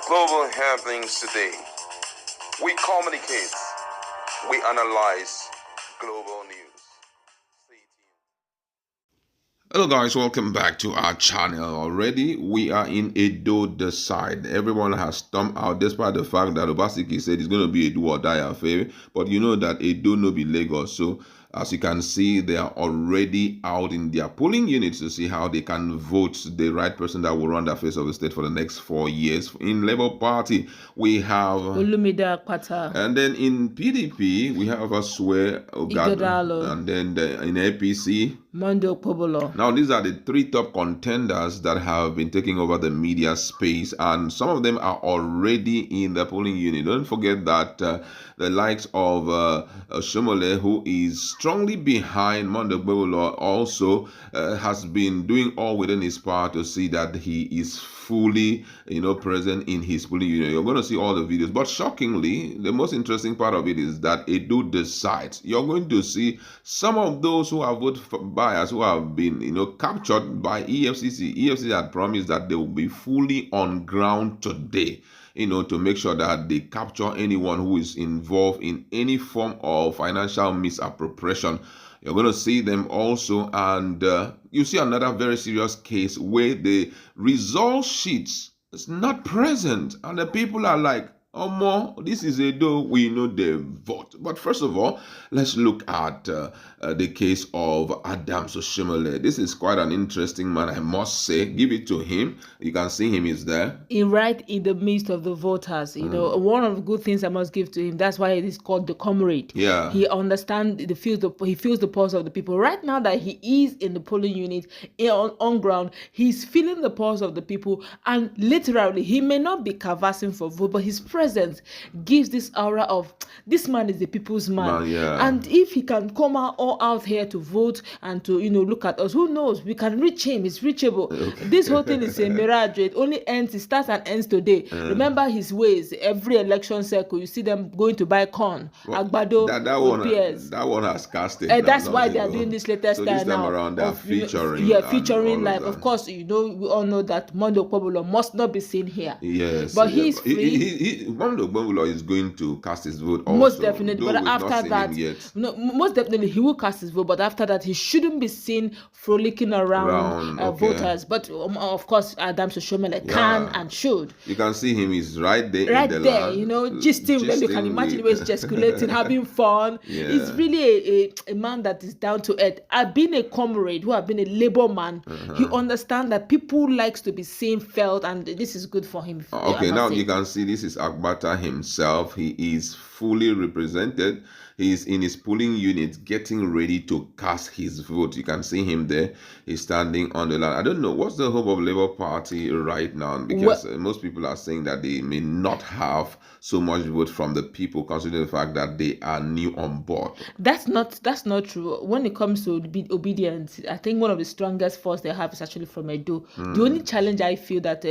global happenings today. We communicate, we analyze global news. Stay tuned. Hello guys, welcome back to our channel. Already we are in EdoDecide. Everyone has stormed out despite the fact that Obaseki said it's going to be a do or die affair, but you know that Edo no be Lagos. So as you can see, they are already out in their polling units to see how they can vote the right person that will run the affairs of the state for the next 4 years. In Labour Party, we have Olumide Akpata. And then in PDP, we have Asue Ogado. And then in APC, Mondo Pobolo. Now, these are the three top contenders that have been taking over the media space, and some of them are already in the polling unit. Don't forget that the likes of Shomole, who is strongly behind Mondo Pobolo, also has been doing all within his power to see that he is fully, present in his polling unit. You're going to see all the videos, but shockingly, the most interesting part of it is that EdoDecides. You're going to see some of those who have voted for bias, who have been, captured by EFCC. EFCC had promised that they will be fully on ground today, to make sure that they capture anyone who is involved in any form of financial misappropriation. You're going to see them also, and you see another very serious case where the result sheets is not present, and the people are like, oh, more, this is Edo, we know the vote. But first of all, let's look at the case of Adams Oshimole. This is quite an interesting man, I must say. Give it to him. You can see him is there. Right in the midst of the voters. One of the good things I must give to him, that's why it is called the comrade. Yeah. He understands, he feels the pulse of the people. Right now that he is in the polling unit, on ground, he's feeling the pulse of the people, and literally, he may not be canvassing for vote, but his presence gives this aura of, this man is the people's man. Yeah. And if he can come out here to vote and to look at us, who knows, we can reach him. It's reachable. Okay. This whole thing is a mirage. It only ends, it starts and ends today. Remember his ways. Every election cycle, you see them going to buy corn, agbado, that one has casted. That's why they are doing this latest time now. Around they are featuring. Featuring live. Of course, we all know that Mondo Pobolo must not be seen here. Yes, but he's free. Mondo Pobolo is going to cast his vote also. Most definitely, but after that, most definitely he will cast his vote. But after that, he shouldn't be seen frolicking around voters. But of course, Adams Oshomole can and should. You can see him; he's right there. Right in the there, land. Gisting. You can imagine where he's gesticulating, having fun. Yeah. He's really a man that is down to earth. I've been a comrade who have been a labor man. He understands that people likes to be seen, felt, and this is good for him. Okay, now you can see this is Akpata himself. He is fully represented. He is in his polling unit getting ready to cast his vote. You can see him there. He's standing on the line. I don't know. What's the hope of Labour Party right now? Because most people are saying that they may not have so much vote from the people, considering the fact that they are new on board. That's not true. When it comes to obedience, I think one of the strongest force they have is actually from Edo. The only challenge I feel that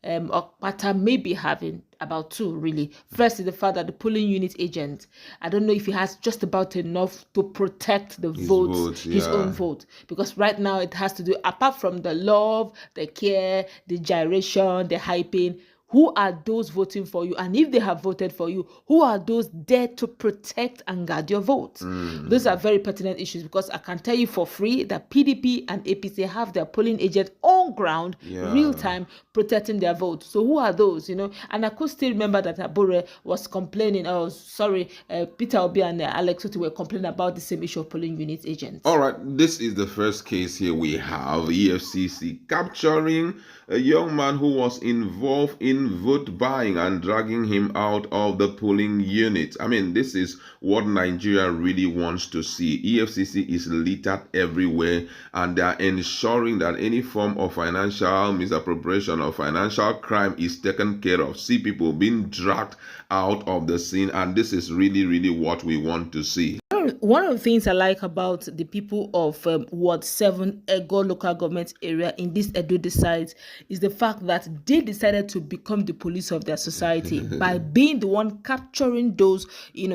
Akpata may be having, about two really. First is the fact that the polling unit agent, I don't know if he has just about enough to protect the his own vote, because right now it has to do, apart from the love, the care, the gyration, the hyping, who are those voting for you? And if they have voted for you, who are those there to protect and guard your vote? Those are very pertinent issues, because I can tell you for free that PDP and APC have their polling agent on ground, real time, protecting their vote. So who are those, And I could still remember that Abure was complaining, Peter Obi and Alex Otti were complaining about the same issue of polling unit agents. All right, this is the first case here. We have EFCC capturing a young man who was involved in vote buying and dragging him out of the polling unit. I mean, this is what Nigeria really wants to see. EFCC is littered everywhere, and they are ensuring that any form of financial misappropriation or financial crime is taken care of. See people being dragged out of the scene, and this is really, really what we want to see. one of the things I like about the people of Ward 7 Ego local government area in this Edo Decides is the fact that they decided to become the police of their society by being the one capturing those,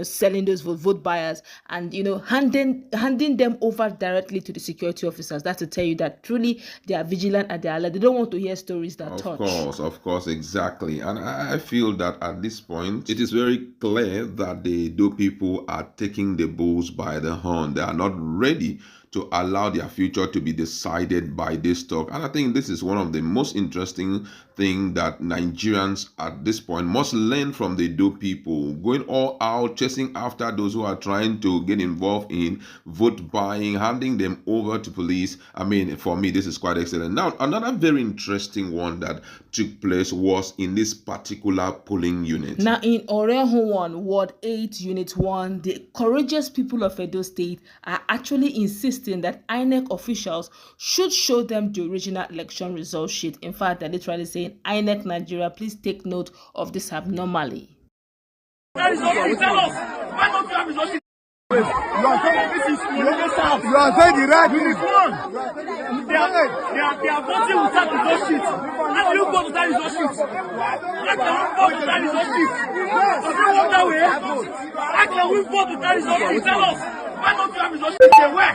selling those vote buyers and, handing them over directly to the security officers. That's to tell you that truly they are vigilant and they are alert. They don't want to hear stories that touch. Of course, exactly. And I feel that at this point, it is very clear that the Edo people are taking the bulls by the horn. They are not ready to allow their future to be decided by this talk. And I think this is one of the most interesting things that Nigerians at this point must learn from the Edo people, going all out, chasing after those who are trying to get involved in vote buying, handing them over to police. I mean, for me, this is quite excellent. Now, another very interesting one that took place was in this particular polling unit. Now, in Oreho 1, Ward 8, Unit 1, the courageous people of Edo State are actually insisting that INEC officials should show them the original election result sheet. In fact, they're literally saying, INEC Nigeria, please take note of this abnormally. Tell us, why don't you have result sheet? You are saying the right thing. They are voting without result sheet. How do you go to that result sheet? How can we vote without result sheet? Does it work that way? How can we vote without result sheet? Tell us. Why don't you have result sheet? Where?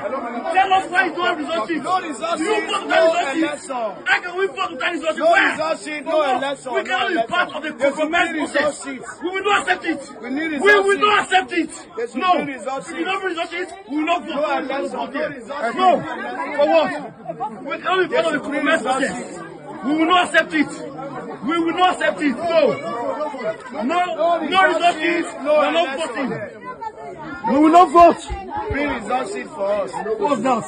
Tell us why you don't have result sheet. No result Do sheet, you vote no without result sheet? election. How can we vote without result sheet? No Where? result sheet, no election. We cannot be part of the There should be compromise result process. sheet. We will not accept it. We need result We will sheet. not accept it. There should No. be result If you sheet. don't result sheet, we will not vote. No election, no result No. sheet. For what? We cannot be part of the compromise process. We will not accept it. We will not accept it. No. No result sheet. We are not voting. We will not vote. Bring result sheet for us. What's that?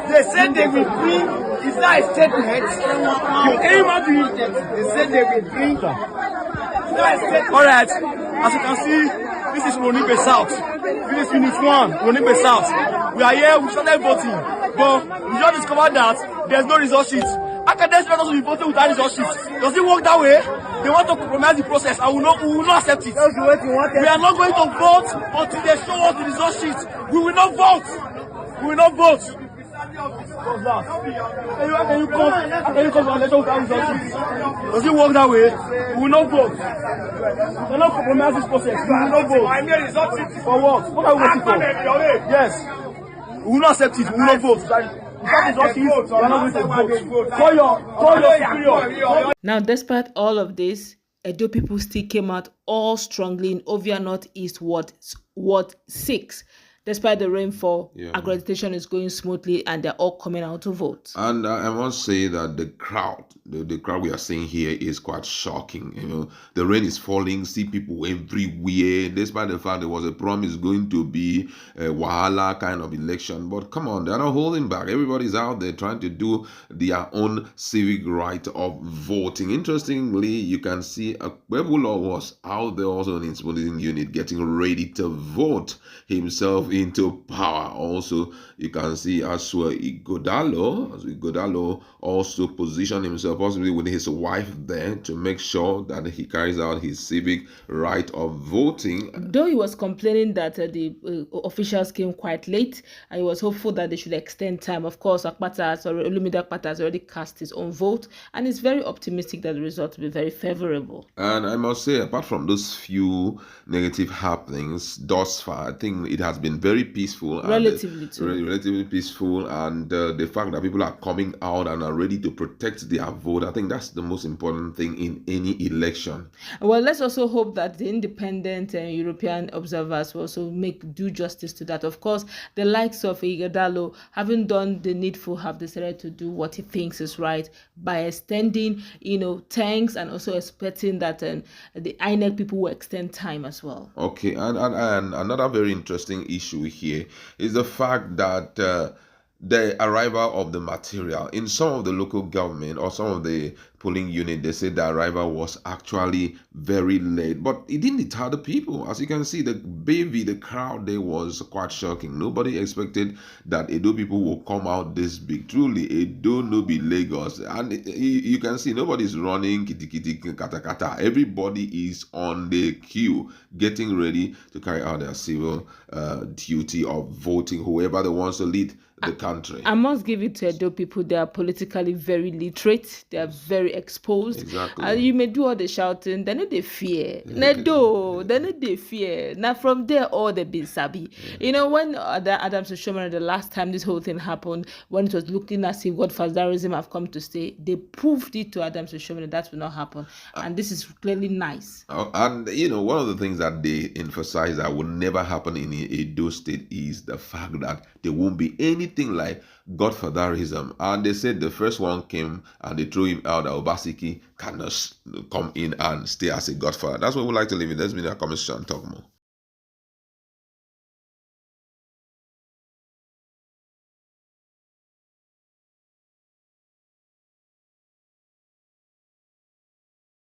They said they will bring. Is that a statement? Can you imagine? They said they will bring. Is that a statement? Alright, as you can see, this is Ronibe South. This is Unit 1, Ronibe South. We are here, we started voting, but we just discovered that there's no result sheet. How can they expect us to be voting without result sheet? Does it work that way? They want to compromise the process and we will not accept it. We are not going to vote until they show us the result sheet. We will not vote. We will not vote. What's that? Can you come to an election without result sheet? Does it work that way? We will not vote. We cannot compromise this process. We will not vote. For what? What are we waiting for? Yes. We will not accept it. We will not vote. Now, despite all of this, Edo people still came out all strongly in Ovia Northeast Ward 6. Despite the rainfall, accreditation is going smoothly and they're all coming out to vote. And I must say that the crowd we are seeing here is quite shocking. The rain is falling, see people everywhere, despite the fact there was a promise going to be a Wahala kind of election. But come on, they're not holding back. Everybody's out there trying to do their own civic right of voting. Interestingly, you can see Akwebulo was out there also in his polling unit getting ready to vote himself into power. Also, you can see as well Igodalo also positioned himself possibly with his wife there to make sure that he carries out his civic right of voting. Though he was complaining that the officials came quite late, he was hopeful that they should extend time. Of course, Olumide Akpata has already cast his own vote and is very optimistic that the result will be very favorable. And I must say, apart from those few negative happenings thus far, I think it has been very peaceful. Relatively peaceful, and the fact that people are coming out and are ready to protect their vote, I think that's the most important thing in any election. Well, let's also hope that the independent European observers will also make due justice to that. Of course, the likes of Igodalo, having done the needful, have decided to do what he thinks is right by extending, thanks, and also expecting that the INEC people will extend time as well. Okay, and another very interesting issue here is the fact that the arrival of the material in some of the local government or some of the polling unit, they said the arrival was actually very late, but it didn't deter the people. As you can see, the crowd there was quite shocking. Nobody expected that Edo people will come out this big. Truly, Edo no be Lagos, and you can see nobody's running kitty kitty kata kata. Everybody is on the queue, getting ready to carry out their civil duty of voting whoever they wants to lead the country. I must give it to Edo people. They are politically very literate. They are very exposed. Exactly. And you may do all the shouting, they know they fear. Nedo, they know they fear. Now from there, all the been sabi. You know, when Adams Oshiomhole, the last time this whole thing happened, when it was looking as if Godfatherism have come to stay, they proved it to Adams Oshiomhole that will not happen. And this is clearly nice. And you know, one of the things that they emphasize that will never happen in Edo State is the fact that there won't be anything like Godfatherism. And they said the first one came and they threw him out, that Obaseki cannot come in and stay as a godfather. That's what we like to live in. Let's be in our comment section and talk more.